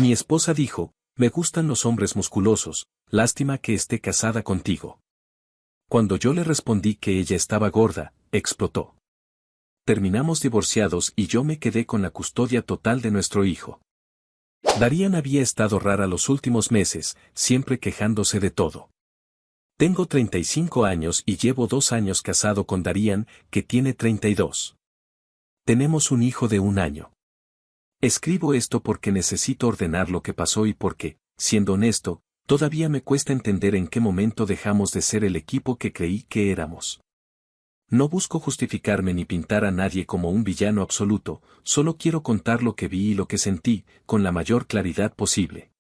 Mi esposa dijo, me gustan los hombres musculosos, lástima que esté casada contigo. Cuando yo le respondí que ella estaba gorda, explotó. Terminamos divorciados y yo me quedé con la custodia total de nuestro hijo. Darian había estado rara los últimos meses, siempre quejándose de todo. Tengo 35 años y llevo 2 años casado con Darian, que tiene 32. Tenemos un hijo de 1 año. Escribo esto porque necesito ordenar lo que pasó y porque, siendo honesto, todavía me cuesta entender en qué momento dejamos de ser el equipo que creí que éramos. No busco justificarme ni pintar a nadie como un villano absoluto, solo quiero contar lo que vi y lo que sentí, con la mayor claridad posible.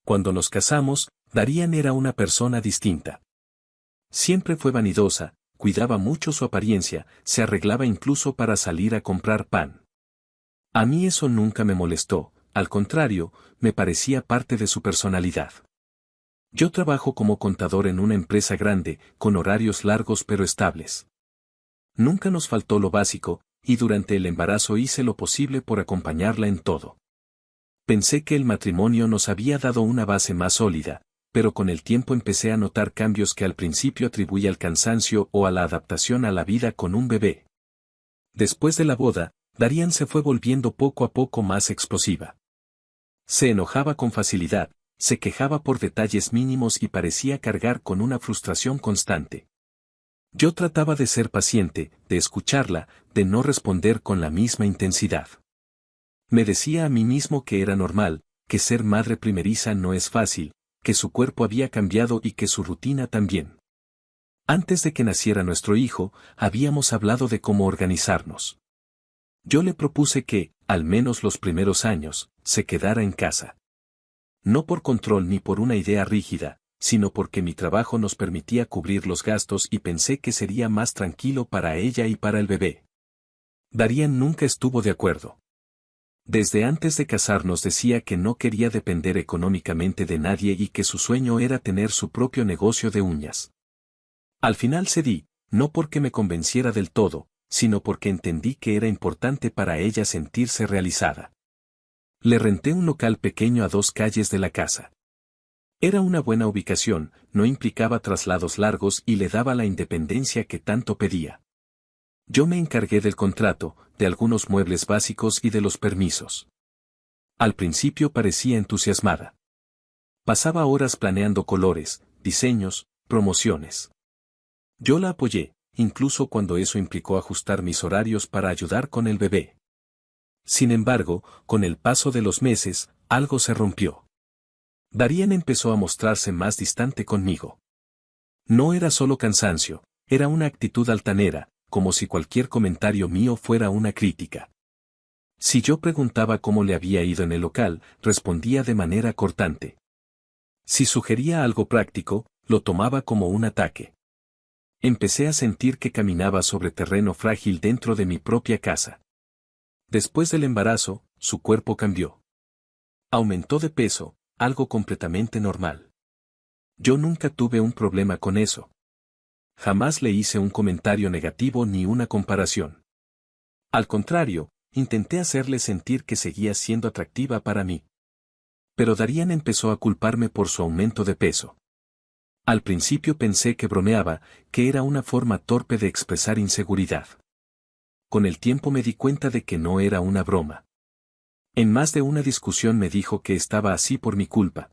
Cuando nos casamos, Darian era una persona distinta. Siempre fue vanidosa, cuidaba mucho su apariencia, se arreglaba incluso para salir a comprar pan. A mí eso nunca me molestó, al contrario, me parecía parte de su personalidad. Yo trabajo como contador en una empresa grande, con horarios largos pero estables. Nunca nos faltó lo básico, y durante el embarazo hice lo posible por acompañarla en todo. Pensé que el matrimonio nos había dado una base más sólida, pero con el tiempo empecé a notar cambios que al principio atribuí al cansancio o a la adaptación a la vida con un bebé. Después de la boda, Darian se fue volviendo poco a poco más explosiva. Se enojaba con facilidad, se quejaba por detalles mínimos y parecía cargar con una frustración constante. Yo trataba de ser paciente, de escucharla, de no responder con la misma intensidad. Me decía a mí mismo que era normal, que ser madre primeriza no es fácil, que su cuerpo había cambiado y que su rutina también. Antes de que naciera nuestro hijo, habíamos hablado de cómo organizarnos. Yo le propuse que, al menos los primeros años, se quedara en casa. No por control ni por una idea rígida, sino porque mi trabajo nos permitía cubrir los gastos y pensé que sería más tranquilo para ella y para el bebé. Darian nunca estuvo de acuerdo. Desde antes de casarnos decía que no quería depender económicamente de nadie y que su sueño era tener su propio negocio de uñas. Al final cedí, no porque me convenciera del todo, sino porque entendí que era importante para ella sentirse realizada. Le renté un local pequeño a 2 calles de la casa. Era una buena ubicación, no implicaba traslados largos y le daba la independencia que tanto pedía. Yo me encargué del contrato, de algunos muebles básicos y de los permisos. Al principio parecía entusiasmada. Pasaba horas planeando colores, diseños, promociones. Yo la apoyé, incluso cuando eso implicó ajustar mis horarios para ayudar con el bebé. Sin embargo, con el paso de los meses, algo se rompió. Darian empezó a mostrarse más distante conmigo. No era solo cansancio, era una actitud altanera, como si cualquier comentario mío fuera una crítica. Si yo preguntaba cómo le había ido en el local, respondía de manera cortante. Si sugería algo práctico, lo tomaba como un ataque. Empecé a sentir que caminaba sobre terreno frágil dentro de mi propia casa. Después del embarazo, su cuerpo cambió. Aumentó de peso, algo completamente normal. Yo nunca tuve un problema con eso. Jamás le hice un comentario negativo ni una comparación. Al contrario, intenté hacerle sentir que seguía siendo atractiva para mí. Pero Darian empezó a culparme por su aumento de peso. Al principio pensé que bromeaba, que era una forma torpe de expresar inseguridad. Con el tiempo me di cuenta de que no era una broma. En más de una discusión me dijo que estaba así por mi culpa.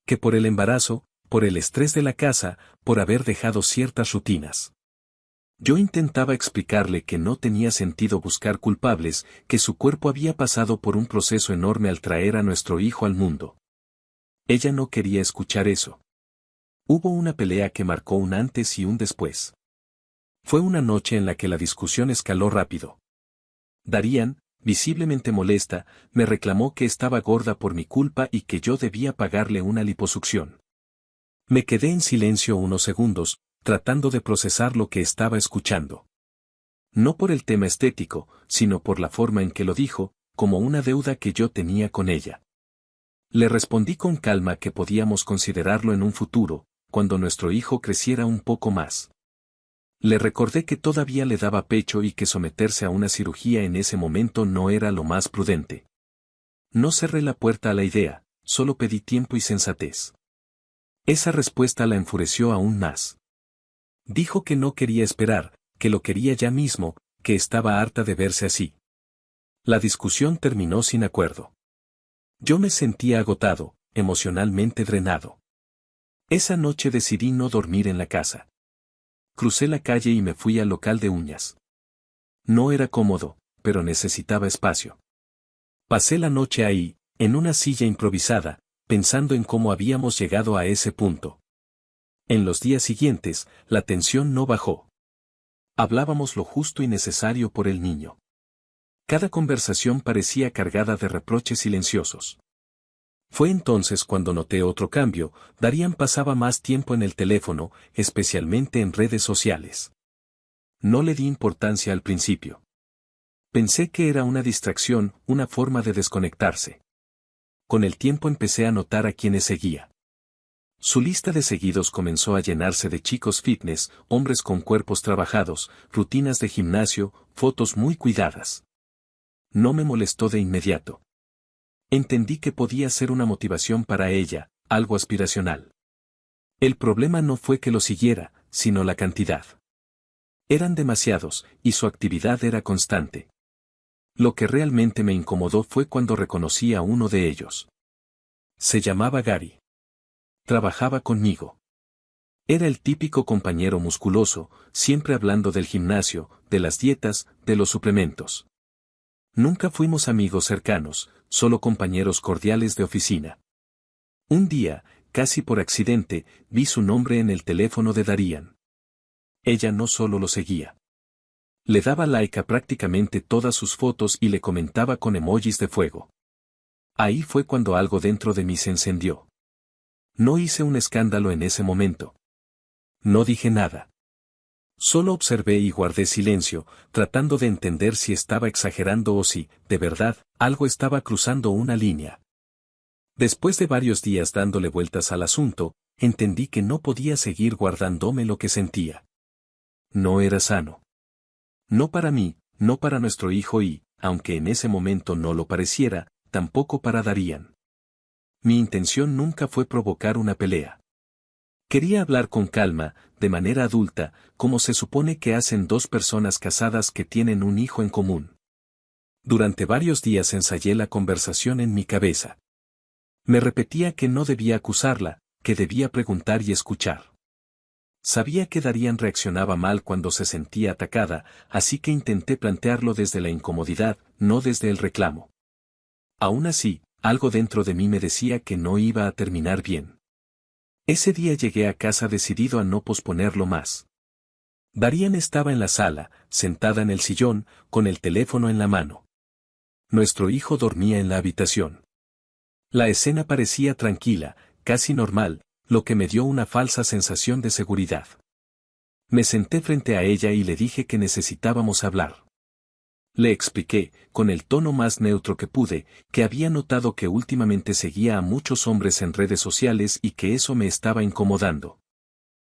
Que por el embarazo, por el estrés de la casa, por haber dejado ciertas rutinas. Yo intentaba explicarle que no tenía sentido buscar culpables, que su cuerpo había pasado por un proceso enorme al traer a nuestro hijo al mundo. Ella no quería escuchar eso. Hubo una pelea que marcó un antes y un después. Fue una noche en la que la discusión escaló rápido. Darian, visiblemente molesta, me reclamó que estaba gorda por mi culpa y que yo debía pagarle una liposucción. Me quedé en silencio unos segundos, tratando de procesar lo que estaba escuchando. No por el tema estético, sino por la forma en que lo dijo, como una deuda que yo tenía con ella. Le respondí con calma que podíamos considerarlo en un futuro, cuando nuestro hijo creciera un poco más. Le recordé que todavía le daba pecho y que someterse a una cirugía en ese momento no era lo más prudente. No cerré la puerta a la idea, solo pedí tiempo y sensatez. Esa respuesta la enfureció aún más. Dijo que no quería esperar, que lo quería ya mismo, que estaba harta de verse así. La discusión terminó sin acuerdo. Yo me sentía agotado, emocionalmente drenado. Esa noche decidí no dormir en la casa. Crucé la calle y me fui al local de uñas. No era cómodo, pero necesitaba espacio. Pasé la noche ahí, en una silla improvisada, pensando en cómo habíamos llegado a ese punto. En los días siguientes, la tensión no bajó. Hablábamos lo justo y necesario por el niño. Cada conversación parecía cargada de reproches silenciosos. Fue entonces cuando noté otro cambio. Darían pasaba más tiempo en el teléfono, especialmente en redes sociales. No le di importancia al principio. Pensé que era una distracción, una forma de desconectarse. Con el tiempo empecé a notar a quienes seguía. Su lista de seguidos comenzó a llenarse de chicos fitness, hombres con cuerpos trabajados, rutinas de gimnasio, fotos muy cuidadas. No me molestó de inmediato. Entendí que podía ser una motivación para ella, algo aspiracional. El problema no fue que lo siguiera, sino la cantidad. Eran demasiados, y su actividad era constante. Lo que realmente me incomodó fue cuando reconocí a uno de ellos. Se llamaba Gary. Trabajaba conmigo. Era el típico compañero musculoso, siempre hablando del gimnasio, de las dietas, de los suplementos. Nunca fuimos amigos cercanos, solo compañeros cordiales de oficina. Un día, casi por accidente, vi su nombre en el teléfono de Darían. Ella no solo lo seguía. Le daba like a prácticamente todas sus fotos y le comentaba con emojis de fuego. Ahí fue cuando algo dentro de mí se encendió. No hice un escándalo en ese momento. No dije nada. Solo observé y guardé silencio, tratando de entender si estaba exagerando o si, de verdad, algo estaba cruzando una línea. Después de varios días dándole vueltas al asunto, entendí que no podía seguir guardándome lo que sentía. No era sano. No para mí, no para nuestro hijo y, aunque en ese momento no lo pareciera, tampoco para Darían. Mi intención nunca fue provocar una pelea. Quería hablar con calma, de manera adulta, como se supone que hacen dos personas casadas que tienen un hijo en común. Durante varios días ensayé la conversación en mi cabeza. Me repetía que no debía acusarla, que debía preguntar y escuchar. Sabía que Darían reaccionaba mal cuando se sentía atacada, así que intenté plantearlo desde la incomodidad, no desde el reclamo. Aún así, algo dentro de mí me decía que no iba a terminar bien. Ese día llegué a casa decidido a no posponerlo más. Darían estaba en la sala, sentada en el sillón, con el teléfono en la mano. Nuestro hijo dormía en la habitación. La escena parecía tranquila, casi normal, lo que me dio una falsa sensación de seguridad. Me senté frente a ella y le dije que necesitábamos hablar. Le expliqué, con el tono más neutro que pude, que había notado que últimamente seguía a muchos hombres en redes sociales y que eso me estaba incomodando.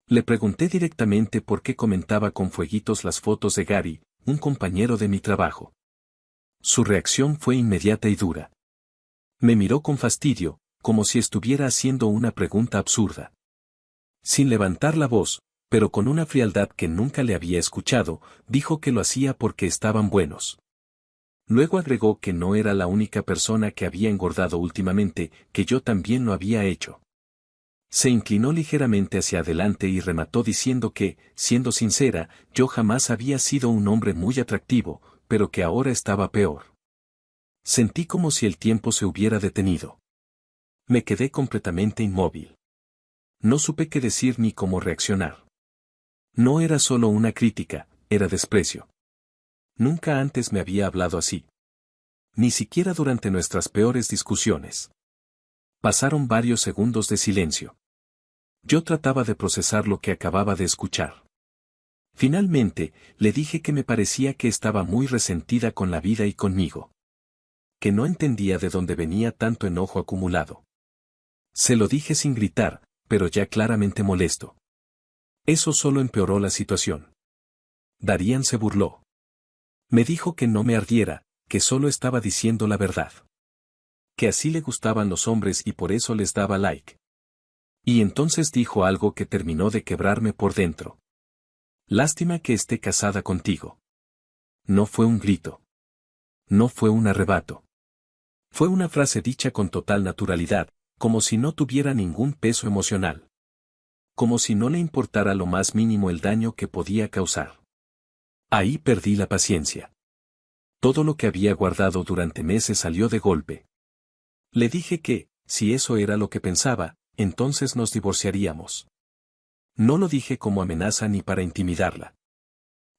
Le pregunté directamente por qué comentaba con fueguitos las fotos de Gary, un compañero de mi trabajo. Su reacción fue inmediata y dura. Me miró con fastidio, como si estuviera haciendo una pregunta absurda. Sin levantar la voz, pero con una frialdad que nunca le había escuchado, dijo que lo hacía porque estaban buenos. Luego agregó que no era la única persona que había engordado últimamente, que yo también lo había hecho. Se inclinó ligeramente hacia adelante y remató diciendo que, siendo sincera, yo jamás había sido un hombre muy atractivo, pero que ahora estaba peor. Sentí como si el tiempo se hubiera detenido. Me quedé completamente inmóvil. No supe qué decir ni cómo reaccionar. No era solo una crítica, era desprecio. Nunca antes me había hablado así. Ni siquiera durante nuestras peores discusiones. Pasaron varios segundos de silencio. Yo trataba de procesar lo que acababa de escuchar. Finalmente, le dije que me parecía que estaba muy resentida con la vida y conmigo. Que no entendía de dónde venía tanto enojo acumulado. Se lo dije sin gritar, pero ya claramente molesto. Eso solo empeoró la situación. Darían se burló. Me dijo que no me ardiera, que solo estaba diciendo la verdad. Que así le gustaban los hombres y por eso les daba like. Y entonces dijo algo que terminó de quebrarme por dentro. Lástima que esté casada contigo. No fue un grito. No fue un arrebato. Fue una frase dicha con total naturalidad, como si no tuviera ningún peso emocional. Como si no le importara lo más mínimo el daño que podía causar. Ahí perdí la paciencia. Todo lo que había guardado durante meses salió de golpe. Le dije que, si eso era lo que pensaba, entonces nos divorciaríamos. No lo dije como amenaza ni para intimidarla.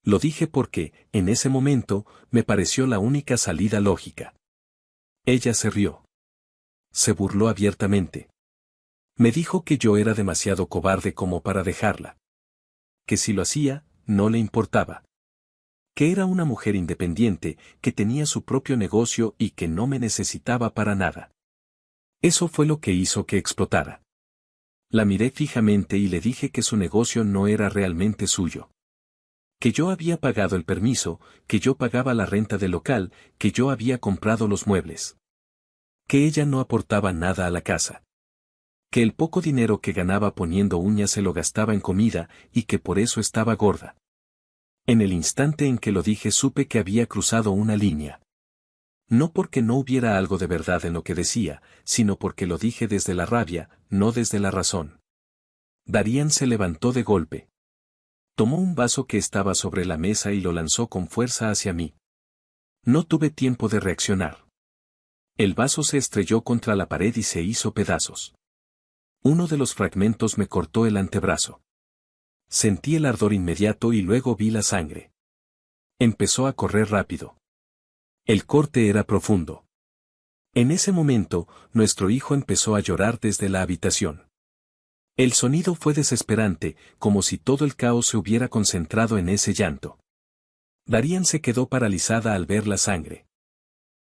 Lo dije porque, en ese momento, me pareció la única salida lógica. Ella se rió. Se burló abiertamente. Me dijo que yo era demasiado cobarde como para dejarla. Que si lo hacía, no le importaba. Que era una mujer independiente, que tenía su propio negocio y que no me necesitaba para nada. Eso fue lo que hizo que explotara. La miré fijamente y le dije que su negocio no era realmente suyo. Que yo había pagado el permiso, que yo pagaba la renta del local, que yo había comprado los muebles. Que ella no aportaba nada a la casa. Que el poco dinero que ganaba poniendo uñas se lo gastaba en comida y que por eso estaba gorda. En el instante en que lo dije supe que había cruzado una línea. No porque no hubiera algo de verdad en lo que decía, sino porque lo dije desde la rabia, no desde la razón. Darían se levantó de golpe. Tomó un vaso que estaba sobre la mesa y lo lanzó con fuerza hacia mí. No tuve tiempo de reaccionar. El vaso se estrelló contra la pared y se hizo pedazos. Uno de los fragmentos me cortó el antebrazo. Sentí el ardor inmediato y luego vi la sangre. Empezó a correr rápido. El corte era profundo. En ese momento, nuestro hijo empezó a llorar desde la habitación. El sonido fue desesperante, como si todo el caos se hubiera concentrado en ese llanto. Darían se quedó paralizada al ver la sangre.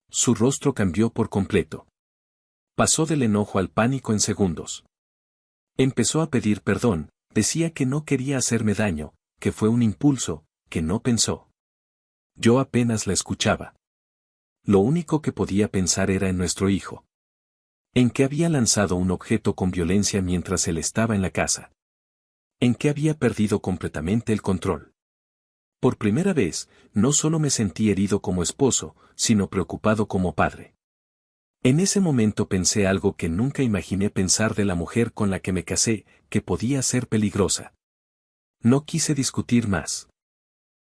Su rostro cambió por completo. Pasó del enojo al pánico en segundos. Empezó a pedir perdón, decía que no quería hacerme daño, que fue un impulso, que no pensó. Yo apenas la escuchaba. Lo único que podía pensar era en nuestro hijo. En que había lanzado un objeto con violencia mientras él estaba en la casa. En que había perdido completamente el control. Por primera vez, no solo me sentí herido como esposo, sino preocupado como padre. En ese momento pensé algo que nunca imaginé pensar de la mujer con la que me casé, que podía ser peligrosa. No quise discutir más.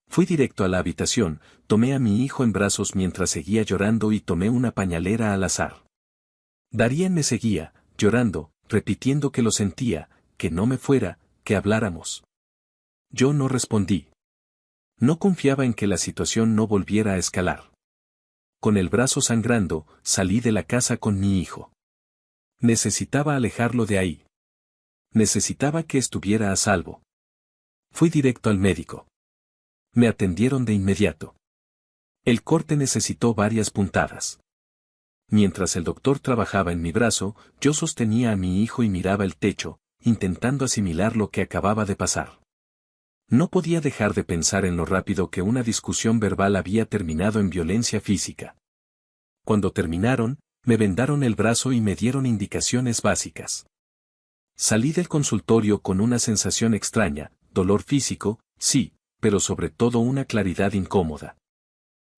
Fui directo a la habitación, tomé a mi hijo en brazos mientras seguía llorando y tomé una pañalera al azar. Darien me seguía, llorando, repitiendo que lo sentía, que no me fuera, que habláramos. Yo no respondí. No confiaba en que la situación no volviera a escalar. Con el brazo sangrando, salí de la casa con mi hijo. Necesitaba alejarlo de ahí. Necesitaba que estuviera a salvo. Fui directo al médico. Me atendieron de inmediato. El corte necesitó varias puntadas. Mientras el doctor trabajaba en mi brazo, yo sostenía a mi hijo y miraba el techo, intentando asimilar lo que acababa de pasar. No podía dejar de pensar en lo rápido que una discusión verbal había terminado en violencia física. Cuando terminaron, me vendaron el brazo y me dieron indicaciones básicas. Salí del consultorio con una sensación extraña, dolor físico, sí, pero sobre todo una claridad incómoda.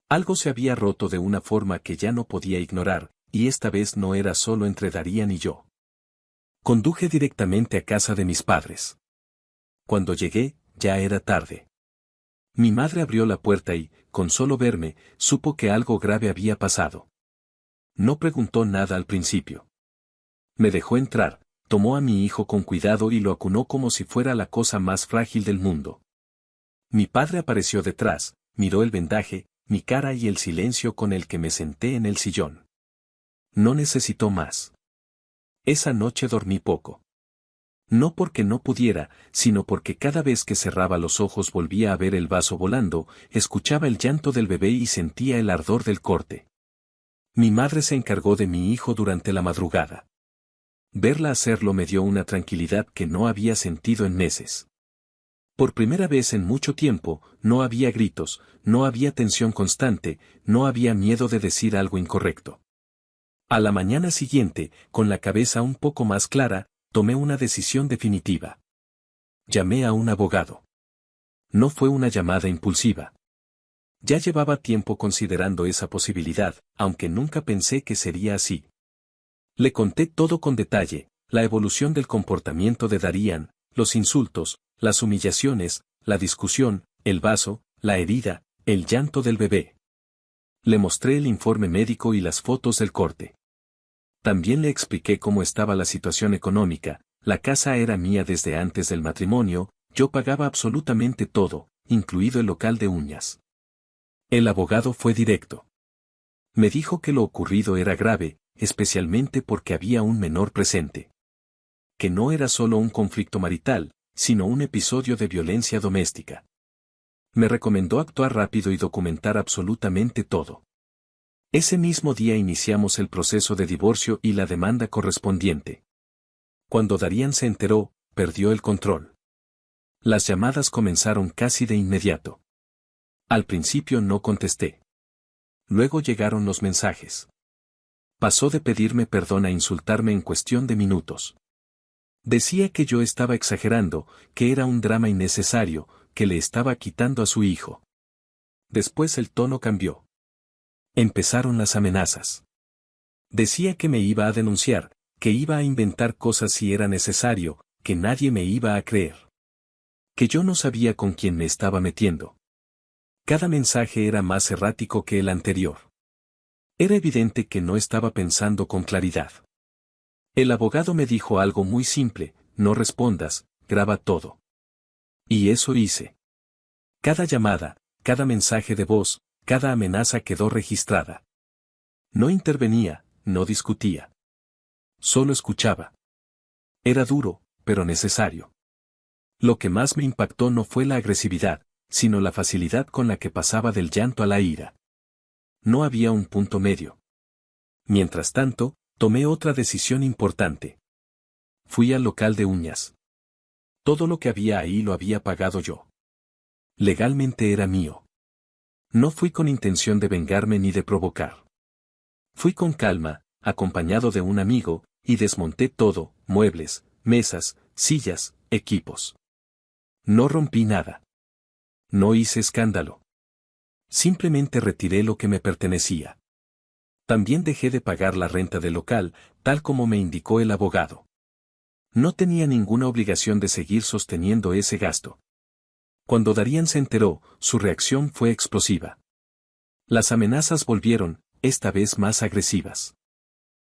Algo se había roto de una forma que ya no podía ignorar, y esta vez no era solo entre Darían y yo. Conduje directamente a casa de mis padres. Cuando llegué, ya era tarde. Mi madre abrió la puerta y, con solo verme, supo que algo grave había pasado. No preguntó nada al principio. Me dejó entrar, tomó a mi hijo con cuidado y lo acunó como si fuera la cosa más frágil del mundo. Mi padre apareció detrás, miró el vendaje, mi cara y el silencio con el que me senté en el sillón. No necesitó más. Esa noche dormí poco. No porque no pudiera, sino porque cada vez que cerraba los ojos volvía a ver el vaso volando, escuchaba el llanto del bebé y sentía el ardor del corte. Mi madre se encargó de mi hijo durante la madrugada. Verla hacerlo me dio una tranquilidad que no había sentido en meses. Por primera vez en mucho tiempo, no había gritos, no había tensión constante, no había miedo de decir algo incorrecto. A la mañana siguiente, con la cabeza un poco más clara, tomé una decisión definitiva. Llamé a un abogado. No fue una llamada impulsiva. Ya llevaba tiempo considerando esa posibilidad, aunque nunca pensé que sería así. Le conté todo con detalle, la evolución del comportamiento de Darían, los insultos, las humillaciones, la discusión, el vaso, la herida, el llanto del bebé. Le mostré el informe médico y las fotos del corte. También le expliqué cómo estaba la situación económica, la casa era mía desde antes del matrimonio, yo pagaba absolutamente todo, incluido el local de uñas. El abogado fue directo. Me dijo que lo ocurrido era grave, especialmente porque había un menor presente. Que no era solo un conflicto marital, sino un episodio de violencia doméstica. Me recomendó actuar rápido y documentar absolutamente todo. Ese mismo día iniciamos el proceso de divorcio y la demanda correspondiente. Cuando Darían se enteró, perdió el control. Las llamadas comenzaron casi de inmediato. Al principio no contesté. Luego llegaron los mensajes. Pasó de pedirme perdón a insultarme en cuestión de minutos. Decía que yo estaba exagerando, que era un drama innecesario, que le estaba quitando a su hijo. Después el tono cambió. Empezaron las amenazas. Decía que me iba a denunciar, que iba a inventar cosas si era necesario, que nadie me iba a creer. Que yo no sabía con quién me estaba metiendo. Cada mensaje era más errático que el anterior. Era evidente que no estaba pensando con claridad. El abogado me dijo algo muy simple: no respondas, graba todo. Y eso hice. Cada llamada, cada mensaje de voz, cada amenaza quedó registrada. No intervenía, no discutía. Solo escuchaba. Era duro, pero necesario. Lo que más me impactó no fue la agresividad, sino la facilidad con la que pasaba del llanto a la ira. No había un punto medio. Mientras tanto, tomé otra decisión importante. Fui al local de uñas. Todo lo que había ahí lo había pagado yo. Legalmente era mío. No fui con intención de vengarme ni de provocar. Fui con calma, acompañado de un amigo, y desmonté todo: muebles, mesas, sillas, equipos. No rompí nada. No hice escándalo. Simplemente retiré lo que me pertenecía. También dejé de pagar la renta del local, tal como me indicó el abogado. No tenía ninguna obligación de seguir sosteniendo ese gasto. Cuando Darían se enteró, su reacción fue explosiva. Las amenazas volvieron, esta vez más agresivas.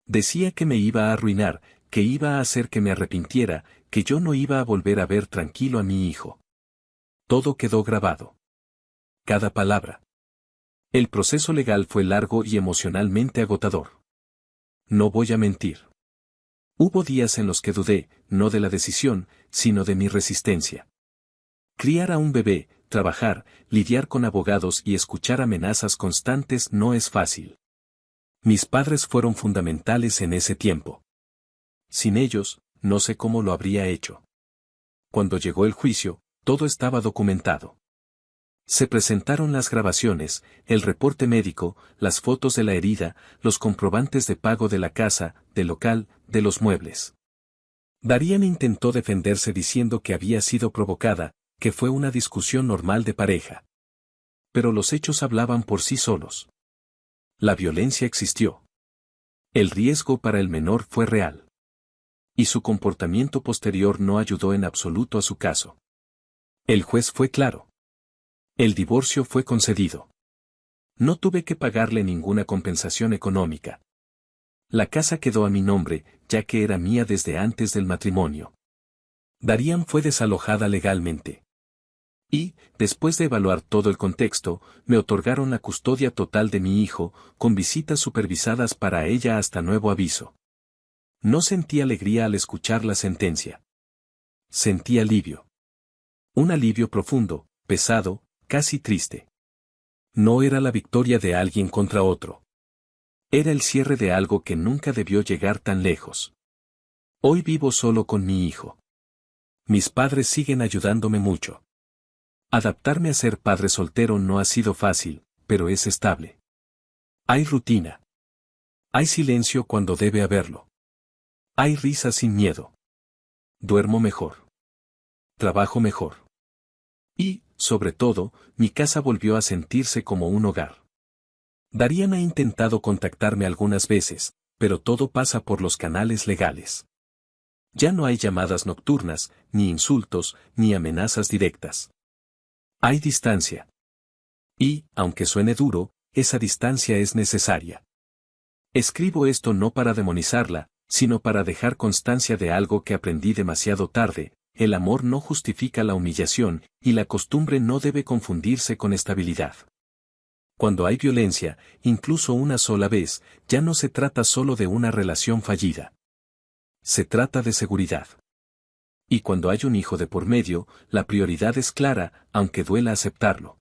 Decía que me iba a arruinar, que iba a hacer que me arrepintiera, que yo no iba a volver a ver tranquilo a mi hijo. Todo quedó grabado. Cada palabra. El proceso legal fue largo y emocionalmente agotador. No voy a mentir. Hubo días en los que dudé, no de la decisión, sino de mi resistencia. Criar a un bebé, trabajar, lidiar con abogados y escuchar amenazas constantes no es fácil. Mis padres fueron fundamentales en ese tiempo. Sin ellos, no sé cómo lo habría hecho. Cuando llegó el juicio, todo estaba documentado. Se presentaron las grabaciones, el reporte médico, las fotos de la herida, los comprobantes de pago de la casa, del local, de los muebles. Darían intentó defenderse diciendo que había sido provocada, que fue una discusión normal de pareja. Pero los hechos hablaban por sí solos. La violencia existió. El riesgo para el menor fue real. Y su comportamiento posterior no ayudó en absoluto a su caso. El juez fue claro. El divorcio fue concedido. No tuve que pagarle ninguna compensación económica. La casa quedó a mi nombre, ya que era mía desde antes del matrimonio. Darían fue desalojada legalmente. Y, después de evaluar todo el contexto, me otorgaron la custodia total de mi hijo, con visitas supervisadas para ella hasta nuevo aviso. No sentí alegría al escuchar la sentencia. Sentí alivio. Un alivio profundo, pesado, casi triste. No era la victoria de alguien contra otro. Era el cierre de algo que nunca debió llegar tan lejos. Hoy vivo solo con mi hijo. Mis padres siguen ayudándome mucho. Adaptarme a ser padre soltero no ha sido fácil, pero es estable. Hay rutina. Hay silencio cuando debe haberlo. Hay risa sin miedo. Duermo mejor. Trabajo mejor. Y, sobre todo, mi casa volvió a sentirse como un hogar. Darían ha intentado contactarme algunas veces, pero todo pasa por los canales legales. Ya no hay llamadas nocturnas, ni insultos, ni amenazas directas. Hay distancia. Y, aunque suene duro, esa distancia es necesaria. Escribo esto no para demonizarla, sino para dejar constancia de algo que aprendí demasiado tarde: el amor no justifica la humillación, y la costumbre no debe confundirse con estabilidad. Cuando hay violencia, incluso una sola vez, ya no se trata solo de una relación fallida. Se trata de seguridad. Y cuando hay un hijo de por medio, la prioridad es clara, aunque duela aceptarlo.